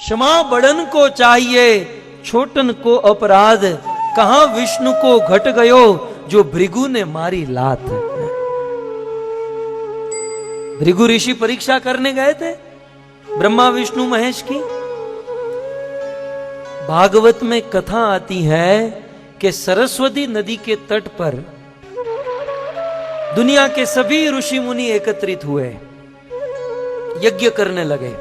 क्षमा बड़न को चाहिए, छोटन को अपराध, कहां विष्णु को घट गयो, जो भृगु ने मारी लात। भृगु ऋषि परीक्षा करने गए थे ब्रह्मा विष्णु महेश की। भागवत में कथा आती है कि सरस्वती नदी के तट पर दुनिया के सभी ऋषि मुनि एकत्रित हुए, यज्ञ करने लगे।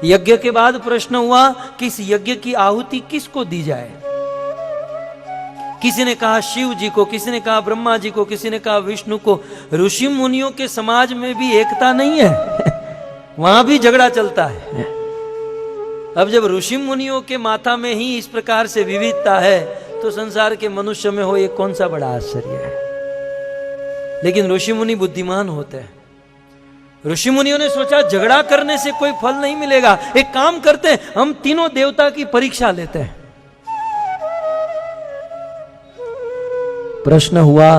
यज्ञ के बाद प्रश्न हुआ कि इस यज्ञ की आहुति किसको दी जाए। किसी ने कहा शिव जी को, किसी ने कहा ब्रह्मा जी को, किसी ने कहा विष्णु को। ऋषि मुनियों के समाज में भी एकता नहीं है वहां भी झगड़ा चलता है। अब जब ऋषि मुनियों के माथा में ही इस प्रकार से विविधता है तो संसार के मनुष्य में हो ये कौन सा बड़ा आश्चर्य है। लेकिन ऋषि मुनि बुद्धिमान होते हैं। ऋषि मुनियों ने सोचा झगड़ा करने से कोई फल नहीं मिलेगा, एक काम करते हैं, हम तीनों देवता की परीक्षा लेते हैं। प्रश्न हुआ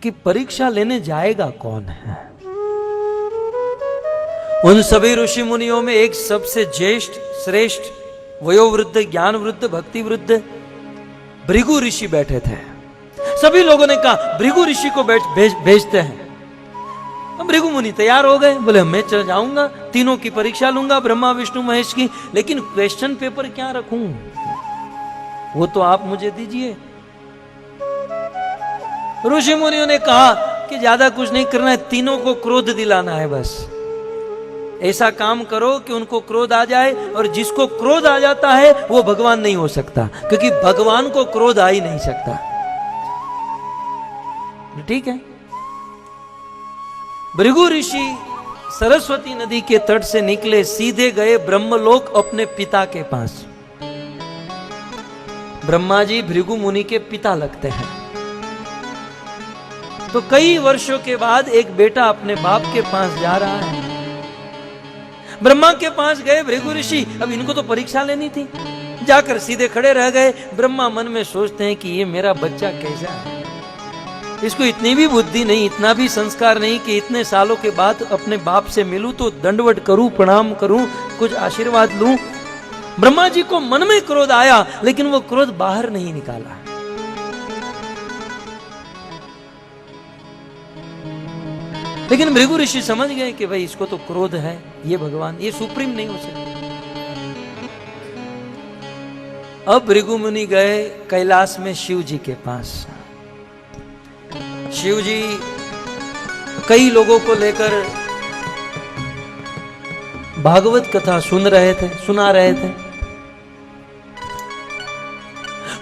कि परीक्षा लेने जाएगा कौन है। उन सभी ऋषि मुनियों में एक सबसे ज्येष्ठ, श्रेष्ठ, वयोवृद्ध, ज्ञान वृद्ध, भक्ति वृद्ध भृगु ऋषि बैठे थे। सभी लोगों ने कहा भृगु ऋषि को भेजते हैं। अब भृगु मुनि तैयार हो गए, बोले मैं चल जाऊंगा, तीनों की परीक्षा लूंगा, ब्रह्मा विष्णु महेश की, लेकिन क्वेश्चन पेपर क्या रखूं वो तो आप मुझे दीजिए। ऋषि मुनियों ने कहा कि ज्यादा कुछ नहीं करना है, तीनों को क्रोध दिलाना है। बस ऐसा काम करो कि उनको क्रोध आ जाए, और जिसको क्रोध आ जाता है वो भगवान नहीं हो सकता, क्योंकि भगवान को क्रोध आ ही नहीं सकता। ठीक है। भृगु ऋषि सरस्वती नदी के तट से निकले, सीधे गए ब्रह्मलोक अपने पिता के पास। ब्रह्मा जी भृगु मुनि के पिता लगते हैं। तो कई वर्षों के बाद एक बेटा अपने बाप के पास जा रहा है। ब्रह्मा के पास गए भृगु ऋषि, अब इनको तो परीक्षा लेनी थी, जाकर सीधे खड़े रह गए। ब्रह्मा मन में सोचते हैं कि ये मेरा बच्चा कैसा है, इसको इतनी भी बुद्धि नहीं, इतना भी संस्कार नहीं कि इतने सालों के बाद अपने बाप से मिलूं तो दंडवत करूं, प्रणाम करूं, कुछ आशीर्वाद लूं। ब्रह्मा जी को मन में क्रोध आया, लेकिन वो क्रोध बाहर नहीं निकाला। लेकिन भृगु ऋषि समझ गए कि भाई इसको तो क्रोध है, ये भगवान, ये सुप्रीम नहीं हो सकता। अब भृगु मुनि गए कैलाश में शिव जी के पास। शिव जी कई लोगों को लेकर भागवत कथा सुना रहे थे।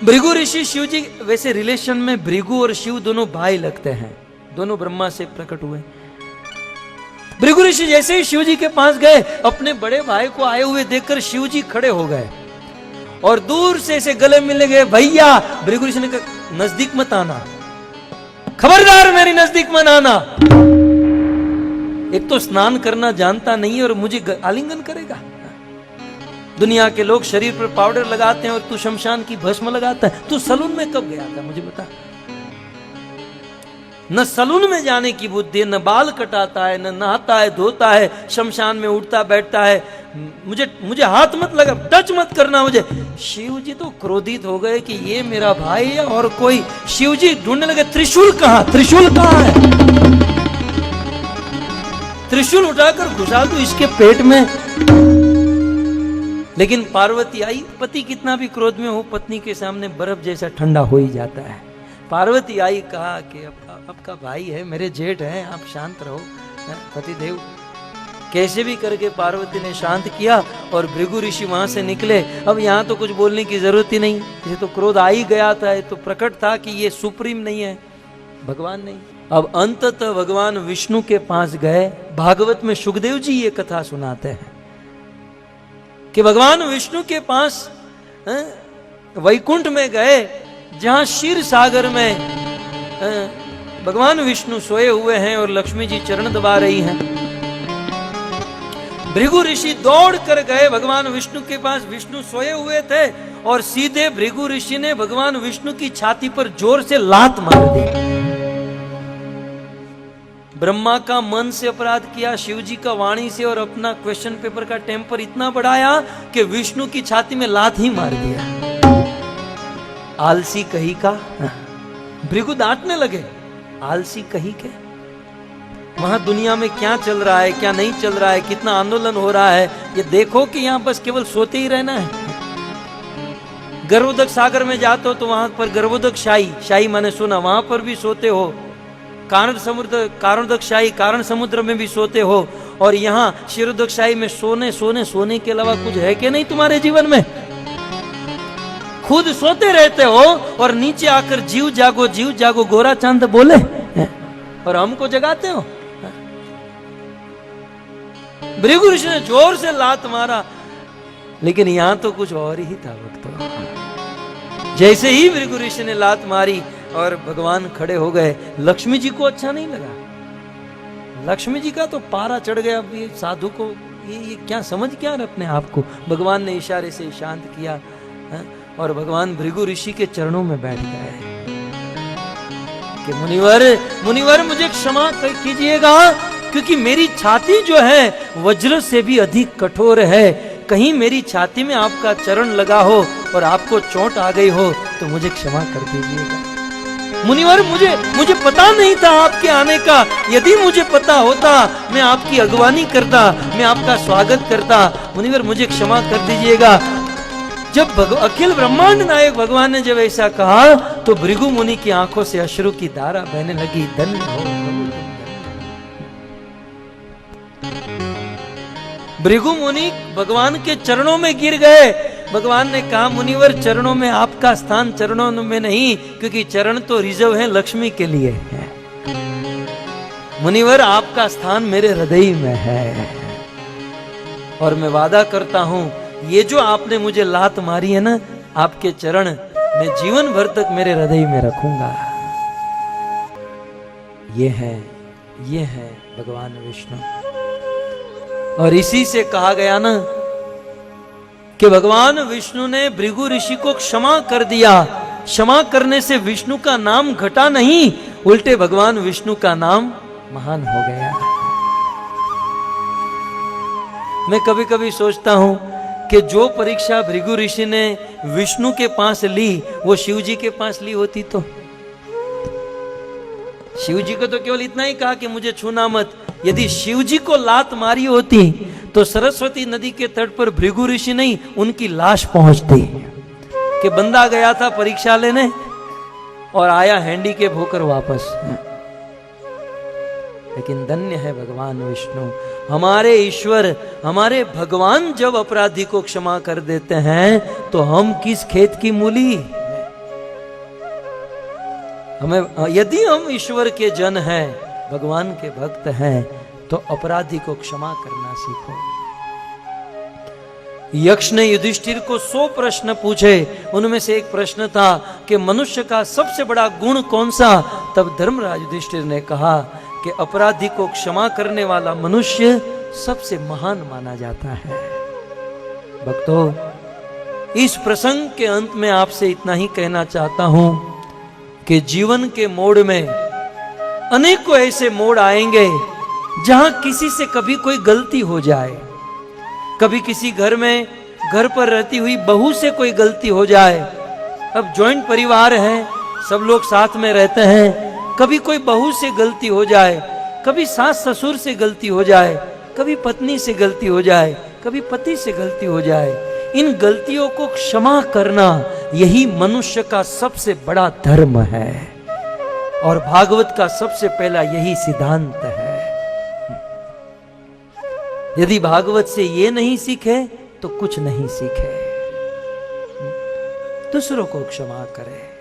भृगु ऋषि शिव जी, वैसे रिलेशन में भृगु और शिव दोनों भाई लगते हैं, दोनों ब्रह्मा से प्रकट हुए। भृगु ऋषि जैसे ही शिव जी के पास गए, अपने बड़े भाई को आए हुए देखकर शिव जी खड़े हो गए और दूर से ऐसे गले मिलने गए। भैया, भृगु ऋषि ने कहा नजदीक मत आना, खबरदार मेरी नजदीक मत आना। एक तो स्नान करना जानता नहीं और मुझे आलिंगन करेगा। दुनिया के लोग शरीर पर पाउडर लगाते हैं और तू शमशान की भस्म लगाता है। तू सलून में कब गया था मुझे बता। न सलून में जाने की बुद्धि, न बाल कटाता है, न नहाता है, धोता है, शमशान में उठता बैठता है। मुझे हाथ मत लगा, टच मत करना मुझे। शिव जी तो क्रोधित हो गए कि ये मेरा भाई है और कोई। शिव जी ढूंढने लगे त्रिशूल कहां, त्रिशूल कहां है। त्रिशूल उठाकर घुसा दो इसके पेट में। लेकिन पार्वती आई। पति कितना भी क्रोध में हो, पत्नी के सामने बर्फ जैसा ठंडा हो ही जाता है। पार्वती आई, कहा कि आपका भाई है, मेरे जेठ हैं, आप शांत रहो। पतिदेव कैसे भी करके पार्वती ने शांत किया और भृगु ऋषि वहां से निकले। अब यहाँ तो कुछ बोलने की जरूरत ही नहीं, इसे तो क्रोध आ ही गया था, ये तो प्रकट था कि ये सुप्रीम नहीं है, भगवान नहीं। अब अंततः भगवान विष्णु के पास गए। भागवत में सुखदेव जी ये कथा सुनाते हैं कि भगवान विष्णु के पास वैकुंठ में गए, जहां क्षीर सागर में भगवान विष्णु सोए हुए हैं और लक्ष्मी जी चरण दबा रही हैं। भृगु ऋषि दौड़ कर गए भगवान विष्णु के पास। विष्णु सोए हुए थे और सीधे भृगु ऋषि ने भगवान विष्णु की छाती पर जोर से लात मार दी। ब्रह्मा का मन से अपराध किया, शिव जी का वाणी से, और अपना क्वेश्चन पेपर का टेम्पर इतना बढ़ाया कि विष्णु की छाती में लात ही मार दिया। आलसी कही का, भृगु डांटने लगे, आलसी कही के। वहां दुनिया में क्या चल रहा है, क्या नहीं चल रहा है, कितना आंदोलन हो रहा है, ये देखो कि यहां बस केवल सोते ही रहना है। गर्भोदक सागर में जाते हो तो वहां पर गर्भोदक शाही, शाही माने सोना, वहां पर भी सोते हो। कारणोदक शाही, कारण समुद्र में भी सोते हो। और यहाँ क्षीरोदक शाही में सोने के अलावा कुछ है कि नहीं तुम्हारे जीवन में? खुद सोते रहते हो और नीचे आकर जीव जागो गोरा चांद बोले, और हमको जगाते हो। भृगु ऋषि ने जोर से लात मारा, लेकिन यहां तो कुछ और ही था भक्तों। जैसे ही भृगु ऋषि ने लात मारी और भगवान खड़े हो गए, लक्ष्मी जी को अच्छा नहीं लगा। लक्ष्मी जी का तो पारा चढ़ गया। ये साधु को ये क्या समझ क्या रहे अपने आप को। भगवान ने इशारे से शांत किया और भगवान भृगु ऋषि के चरणों में बैठ गए कि मुनिवर मुझे क्षमा कीजिएगा, क्योंकि मेरी छाती जो है वज्र से भी अधिक कठोर है। कहीं मेरी छाती में आपका चरण लगा हो और आपको चोट आ गई हो तो मुझे क्षमा कर दीजिएगा। मुनिवर मुझे पता नहीं था आपके आने का। यदि मुझे पता होता मैं आपकी अगवानी करता, मैं आपका स्वागत करता। मुनिवर मुझे क्षमा कर दीजिएगा। जब अखिल ब्रह्मांड नायक भगवान ने जब ऐसा कहा तो भृगु मुनि की आंखों से अश्रु की धारा बहने लगी। धन्य हो भृगु मुनि भगवान के चरणों में गिर गए। भगवान ने कहा, मुनिवर चरणों में आपका स्थान चरणों में नहीं, क्योंकि चरण तो रिजर्व है लक्ष्मी के लिए है। मुनिवर आपका स्थान मेरे हृदय में है, और मैं वादा करता हूं ये जो आपने मुझे लात मारी है ना, आपके चरण मैं जीवन भर तक मेरे हृदय में रखूंगा। ये है भगवान विष्णु। और इसी से कहा गया ना कि भगवान विष्णु ने भृगु ऋषि को क्षमा कर दिया। क्षमा करने से विष्णु का नाम घटा नहीं, उल्टे भगवान विष्णु का नाम महान हो गया। मैं कभी कभी सोचता हूं कि जो परीक्षा भृगु ऋषि ने विष्णु के पास ली, वो शिव जी के पास ली होती तो शिव जी को तो केवल इतना ही कहा कि मुझे छूना मत। यदि शिव जी को लात मारी होती तो सरस्वती नदी के तट पर भृगु ऋषि नहीं, उनकी लाश पहुंचती कि बंदा गया था परीक्षा लेने और आया हैंडीकैप होकर वापस। लेकिन धन्य है भगवान विष्णु, हमारे ईश्वर, हमारे भगवान जब अपराधी को क्षमा कर देते हैं तो हम किस खेत की मूली। हमें यदि हम ईश्वर के जन हैं, भगवान के भक्त हैं, तो अपराधी को क्षमा करना सीखो। यक्ष ने युधिष्ठिर को 100 प्रश्न पूछे, उनमें से एक प्रश्न था कि मनुष्य का सबसे बड़ा गुण कौन सा। तब धर्मराज युधिष्ठिर ने कहा कि अपराधी को क्षमा करने वाला मनुष्य सबसे महान माना जाता है। भक्तों, इस प्रसंग के अंत में आपसे इतना ही कहना चाहता हूं कि जीवन के मोड़ में अनेकों ऐसे मोड़ आएंगे जहां किसी से कभी कोई गलती हो जाए, कभी किसी घर में घर पर रहती हुई बहू से कोई गलती हो जाए। अब जॉइंट परिवार है, सब लोग साथ में रहते हैं, कभी कोई बहू से गलती हो जाए, कभी सास ससुर से गलती हो जाए, कभी पत्नी से गलती हो जाए, कभी पति से गलती हो जाए। इन गलतियों को क्षमा करना यही मनुष्य का सबसे बड़ा धर्म है, और भागवत का सबसे पहला यही सिद्धांत है। यदि भागवत से ये नहीं सीखे तो कुछ नहीं सीखे। दूसरों को क्षमा करें।